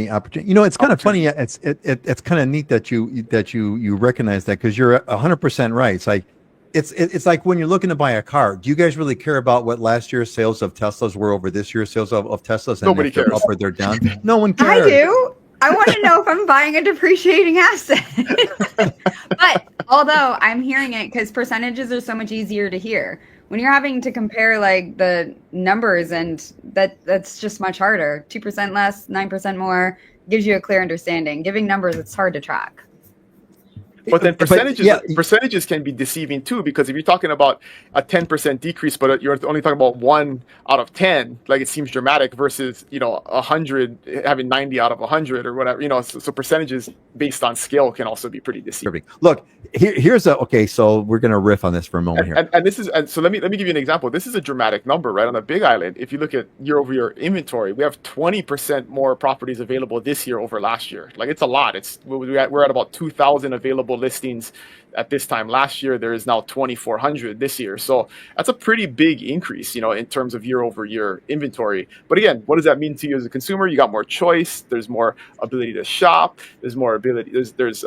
opportunity. You know, it's kind of funny. Opportunity. It's kind of neat that you recognize that, because you're 100% right. It's like it's like when you're looking to buy a car. Do you guys really care about what last year's sales of Teslas were over this year's sales of Teslas, and Nobody if they're cares. up or they're down? No one I cares. do. I want to know if I'm buying a depreciating asset. But although I'm hearing it, because percentages are so much easier to hear. When you're having to compare like the numbers, and that's just much harder. 2% less, 9% more gives you a clear understanding. Giving numbers, it's hard to track. But then percentages yeah. percentages can be deceiving too, because if you're talking about a 10% decrease, but you're only talking about 1 out of 10, like it seems dramatic, versus 100 having 90 out of 100 or whatever. So percentages based on scale can also be pretty deceiving. Look, here's okay. So we're gonna riff on this for a moment here. And this is so let me give you an example. This is a dramatic number, right? On the Big Island, if you look at year-over-year inventory, we have 20% more properties available this year over last year. Like, it's a lot. We're at about 2,000 available listings at this time last year. There is now 2,400 this year. So that's a pretty big increase, in terms of year-over-year inventory. But again, what does that mean to you as a consumer? You got more choice. There's more ability to shop. There's more ability. There's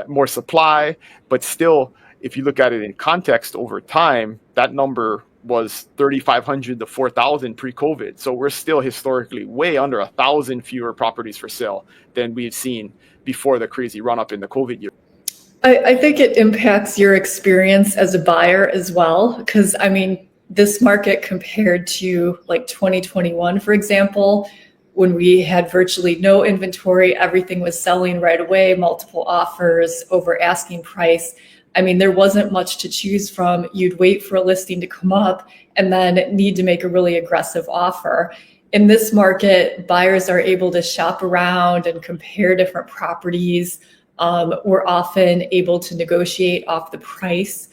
more supply, but still, if you look at it in context over time, that number was 3,500 to 4,000 pre-COVID. So we're still historically way under 1,000 fewer properties for sale than we've seen before the crazy run-up in the COVID year. I think it impacts your experience as a buyer as well, because this market compared to like 2021, for example, when we had virtually no inventory, everything was selling right away, multiple offers over asking price. There wasn't much to choose from. You'd wait for a listing to come up and then need to make a really aggressive offer. In this market, buyers are able to shop around and compare different properties. We're often able to negotiate off the price.